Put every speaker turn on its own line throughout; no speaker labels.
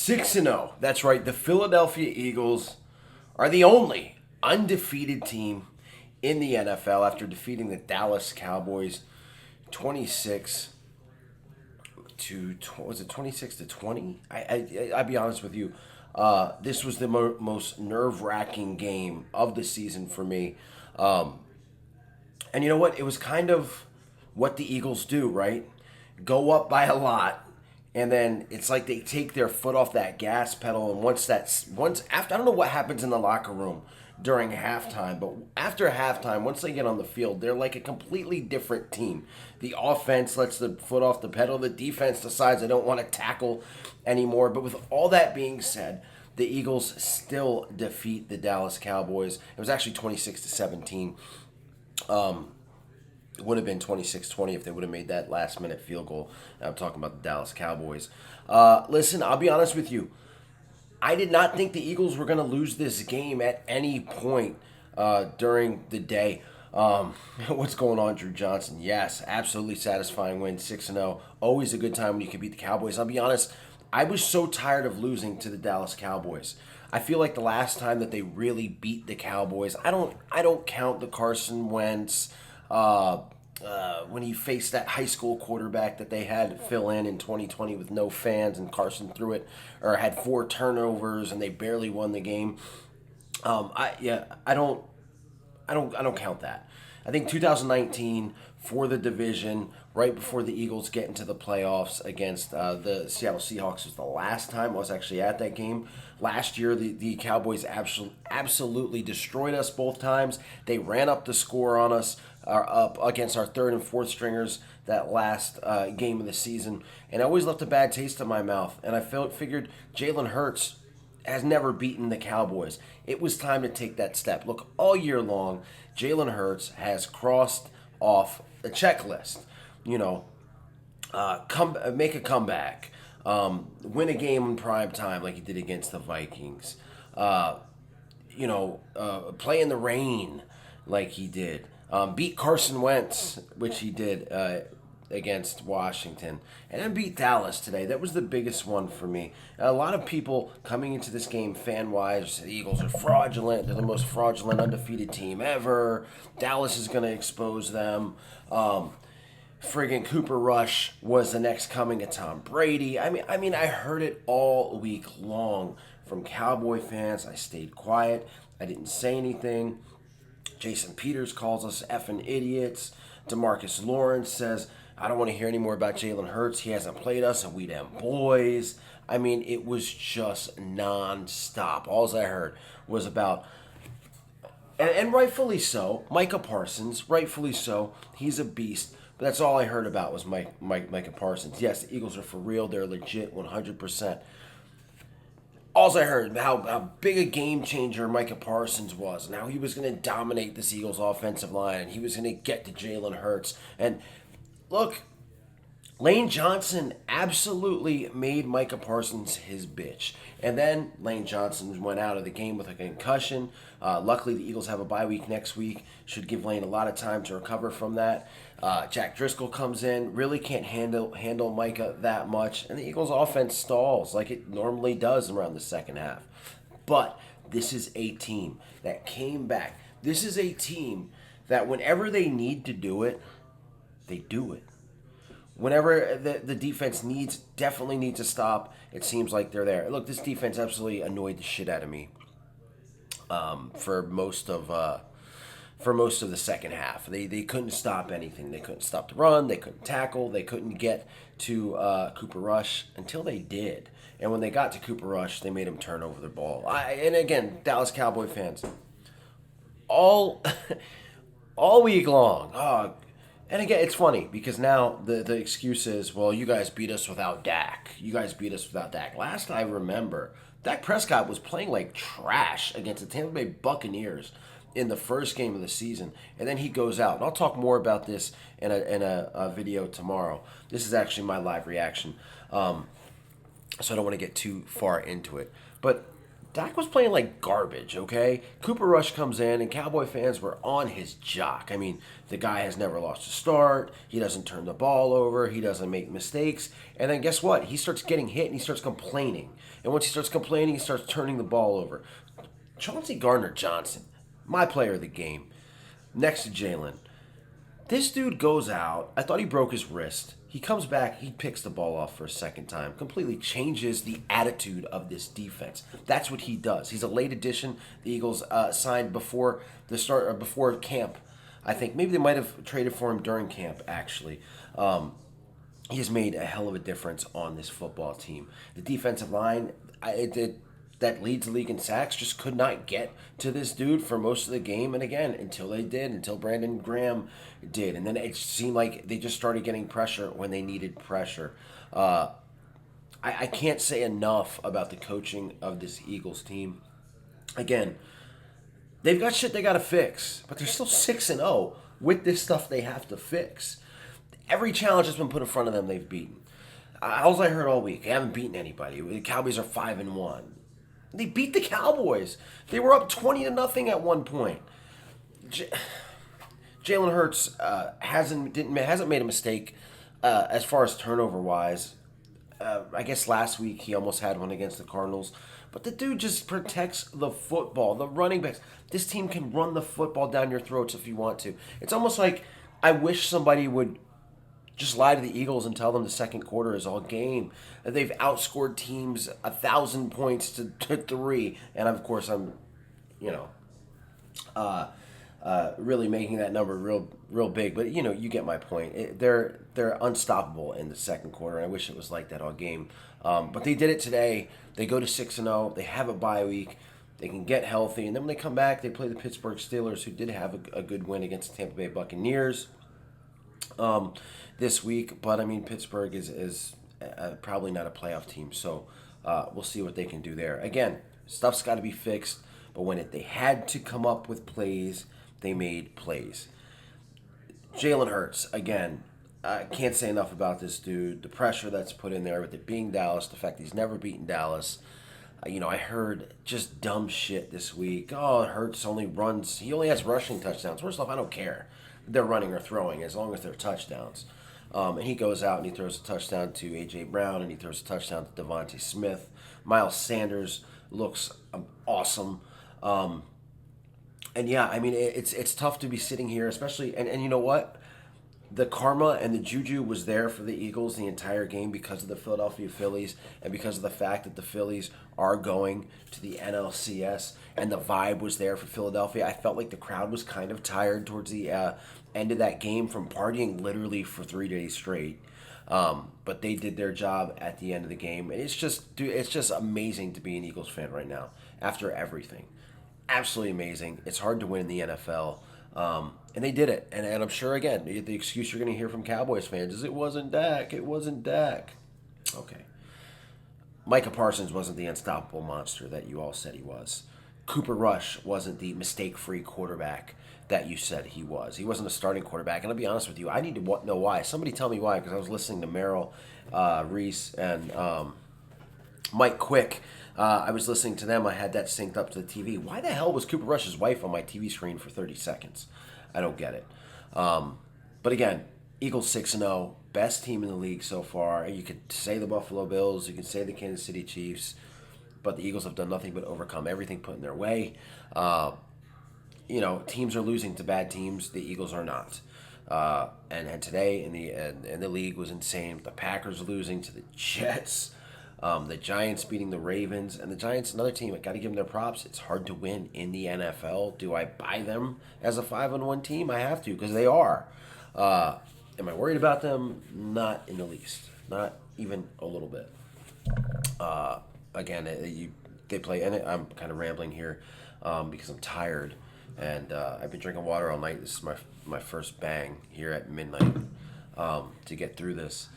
6-0. That's right. The Philadelphia Eagles are the only undefeated team in the NFL after defeating the Dallas Cowboys 26 to was it 26 to 20? I'll be honest with you. This was the most nerve-wracking game of the season for me. And you know what? It was kind of what the Eagles do, right? Go up by a lot, and then it's like they take their foot off that gas pedal. And once after, I don't know what happens in the locker room during halftime, but after halftime, once they get on the field, they're like a completely different team. The offense lets the foot off the pedal. The defense decides they don't want to tackle anymore. But with all that being said, the Eagles still defeat the Dallas Cowboys. It was actually 26-17. It would have been 26-20 if they would have made that last-minute field goal. I'm talking about the Dallas Cowboys. Listen, I'll be honest with you. I did not think the Eagles were going to lose this game at any point during the day. What's going on, Drew Johnson? Yes, absolutely satisfying win, 6-0. Always a good time when you can beat the Cowboys. I'll be honest, I was so tired of losing to the Dallas Cowboys. I feel like the last time that they really beat the Cowboys, I don't count the Carson Wentz when he faced that high school quarterback that they had fill in 2020 with no fans, and Carson threw it or had 4 turnovers and they barely won the game. I don't count that. I think 2019 for the division, right before the Eagles get into the playoffs against the Seattle Seahawks, was the last time I was actually at that game. Last year, the Cowboys absolutely destroyed us both times. They ran up the score on us, up against our third and fourth stringers that last game of the season, and I always left a bad taste in my mouth. And I figured Jalen Hurts has never beaten the Cowboys. It was time to take that step. Look, all year long, Jalen Hurts has crossed off a checklist. You know, make a comeback, win a game in prime time like he did against the Vikings. Play in the rain like he did. Beat Carson Wentz, which he did against Washington, and then beat Dallas today. That was the biggest one for me. A lot of people coming into this game, fan-wise, the Eagles are fraudulent. They're the most fraudulent undefeated team ever. Dallas is going to expose them. Friggin' Cooper Rush was the next coming of Tom Brady. I mean, I heard it all week long from Cowboy fans. I stayed quiet. I didn't say anything. Jason Peters calls us effing idiots. DeMarcus Lawrence says, I don't want to hear any more about Jalen Hurts. He hasn't played us, and we them boys. I mean, it was just nonstop. All I heard was about, and rightfully so, Micah Parsons, rightfully so. He's a beast. But that's all I heard about was Micah Parsons. Yes, the Eagles are for real. They're legit 100%. All I heard how big a game changer Micah Parsons was, and how he was going to dominate this Eagles offensive line, and he was going to get to Jalen Hurts. And look, Lane Johnson absolutely made Micah Parsons his bitch. And then Lane Johnson went out of the game with a concussion. Luckily, the Eagles have a bye week next week. Should give Lane a lot of time to recover from that. Jack Driscoll comes in, really can't handle Micah that much. And the Eagles' offense stalls like it normally does around the second half. But this is a team that came back. This is a team that whenever they need to do it, they do it. Whenever the defense definitely needs to stop, it seems like they're there. Look, this defense absolutely annoyed the shit out of me for most of the second half. They couldn't stop anything. They couldn't stop the run. They couldn't tackle. They couldn't get to Cooper Rush until they did. And when they got to Cooper Rush, they made him turn over the ball. And again, Dallas Cowboy fans, all week long. And again, it's funny because now the excuse is, well, you guys beat us without Dak. Last I remember, Dak Prescott was playing like trash against the Tampa Bay Buccaneers in the first game of the season, and then he goes out. And I'll talk more about this in a video tomorrow. This is actually my live reaction, so I don't want to get too far into it. But Dak was playing like garbage, okay? Cooper Rush comes in, and Cowboy fans were on his jock. I mean, the guy has never lost a start. He doesn't turn the ball over. He doesn't make mistakes. And then guess what? He starts getting hit, and he starts complaining. And once he starts complaining, he starts turning the ball over. Chauncey Gardner-Johnson, my player of the game, next to Jalen. This dude goes out. I thought he broke his wrist. He comes back. He picks the ball off for a second time. Completely changes the attitude of this defense. That's what he does. He's a late addition. The Eagles signed before the start or before camp. I think maybe they might have traded for him during camp. Actually, he has made a hell of a difference on this football team. The defensive line, that leads the league in sacks, just could not get to this dude for most of the game. And again, until they did, until Brandon Graham did. And then it seemed like they just started getting pressure when they needed pressure. I can't say enough about the coaching of this Eagles team. Again, they've got shit they got to fix, but they're still 6-0 with this stuff they have to fix. Every challenge that's been put in front of them, they've beaten. All I heard all week, they haven't beaten anybody. The Cowboys are 5-1. They beat the Cowboys. They were up 20-0 at one point. Jalen Hurts hasn't made a mistake as far as turnover wise. I guess last week he almost had one against the Cardinals, but the dude just protects the football. The running backs. This team can run the football down your throats if you want to. It's almost like I wish somebody would just lie to the Eagles and tell them the second quarter is all game. They've outscored teams 1,000 points to 3, and of course I'm, really making that number real big. But you get my point. They're unstoppable in the second quarter, and I wish it was like that all game. But they did it today. They go to 6-0. They have a bye week. They can get healthy, and then when they come back, they play the Pittsburgh Steelers, who did have a good win against the Tampa Bay Buccaneers this week. But I mean, Pittsburgh is probably not a playoff team, so we'll see what they can do there. Again, stuff's got to be fixed, but when they had to come up with plays, they made plays. Jalen Hurts, again, I can't say enough about this dude. The pressure that's put in there with it being Dallas, the fact he's never beaten Dallas. I heard just dumb shit this week. Oh, Hurts he only has rushing touchdowns. First off, I don't care if they're running or throwing as long as they're touchdowns. And he goes out and he throws a touchdown to A.J. Brown, and he throws a touchdown to Devontae Smith. Miles Sanders looks awesome. And yeah, I mean, it's tough to be sitting here, especially, and you know what? The karma and the juju was there for the Eagles the entire game because of the Philadelphia Phillies and because of the fact that the Phillies are going to the NLCS, and the vibe was there for Philadelphia. I felt like the crowd was kind of tired towards the end of that game from partying literally for 3 days straight. But they did their job at the end of the game, and it's just amazing to be an Eagles fan right now after everything. Absolutely amazing. It's hard to win in the NFL. And they did it. And I'm sure, again, the excuse you're going to hear from Cowboys fans is it wasn't Dak. It wasn't Dak. Okay. Micah Parsons wasn't the unstoppable monster that you all said he was. Cooper Rush wasn't the mistake-free quarterback that you said he was. He wasn't a starting quarterback. And I'll be honest with you, I need to know why. Somebody tell me why, because I was listening to Merrill Reese and Mike Quick. I was listening to them. I had that synced up to the TV. Why the hell was Cooper Rush's wife on my TV screen for 30 seconds? I don't get it. But again, Eagles 6-0, best team in the league so far. You could say the Buffalo Bills, you could say the Kansas City Chiefs, but the Eagles have done nothing but overcome everything put in their way. Teams are losing to bad teams. The Eagles are not. And today in the league was insane. The Packers losing to the Jets. The Giants beating the Ravens, and the Giants, another team. I got to give them their props. It's hard to win in the NFL. Do I buy them as a 5-1 team? I have to, because they are. Am I worried about them? Not in the least. Not even a little bit. Again, they play, and I'm kind of rambling here because I'm tired, and I've been drinking water all night. This is my first bang here at midnight to get through this.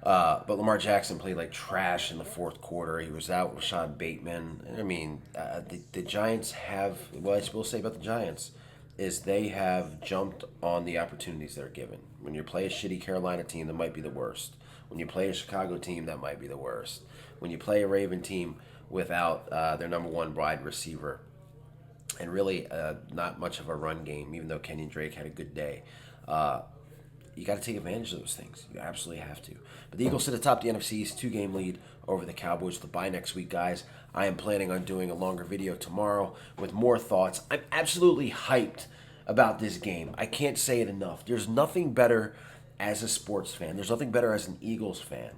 But Lamar Jackson played like trash in the fourth quarter. He was out with Rashad Bateman. I mean, the Giants have, what I will say about the Giants is they have jumped on the opportunities they're given. When you play a shitty Carolina team that might be the worst, When you play a Chicago team, that might be the worst. When you play a Raven team without their number one wide receiver, and really not much of a run game, even though Kenyon Drake had a good day, you got to take advantage of those things. You absolutely have to. But the Eagles sit atop the NFC East, 2-game lead over the Cowboys. The bye next week, guys. I am planning on doing a longer video tomorrow with more thoughts. I'm absolutely hyped about this game. I can't say it enough. There's nothing better as a sports fan. There's nothing better as an Eagles fan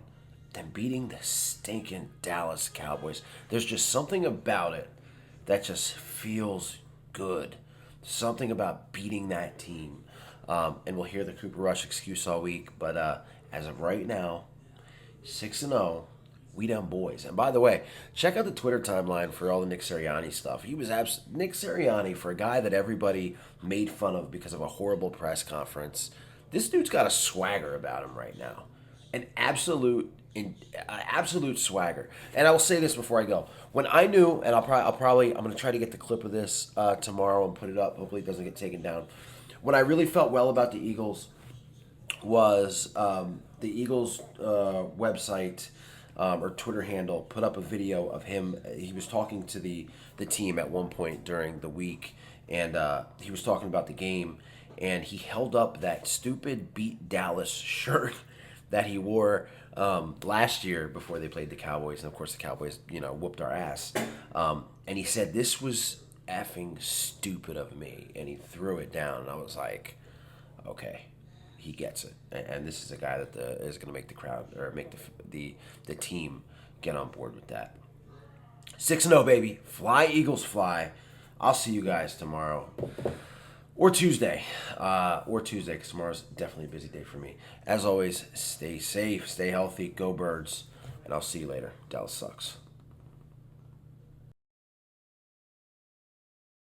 than beating the stinking Dallas Cowboys. There's just something about it that just feels good. Something about beating that team. And we'll hear the Cooper Rush excuse all week. But as of right now, 6-0, we them boys. And by the way, check out the Twitter timeline for all the Nick Sirianni stuff. He was Nick Sirianni, for a guy that everybody made fun of because of a horrible press conference. This dude's got a swagger about him right now. An absolute swagger. And I will say this before I go. When I knew, and I'm going to try to get the clip of this tomorrow and put it up. Hopefully it doesn't get taken down. When I really felt well about the Eagles was the Eagles website or Twitter handle put up a video of him. He was talking to the team at one point during the week, and he was talking about the game, and he held up that stupid Beat Dallas shirt that he wore last year before they played the Cowboys, and of course the Cowboys, whooped our ass. And he said, "This was effing stupid of me," and he threw it down, and I was like, okay, he gets it. And this is a guy that is going to make the crowd, or make the team get on board with that. 6-0, baby. Fly, Eagles, fly. I'll see you guys tomorrow. Or Tuesday, because tomorrow's definitely a busy day for me. As always, stay safe, stay healthy, go Birds, and I'll see you later. Dallas sucks.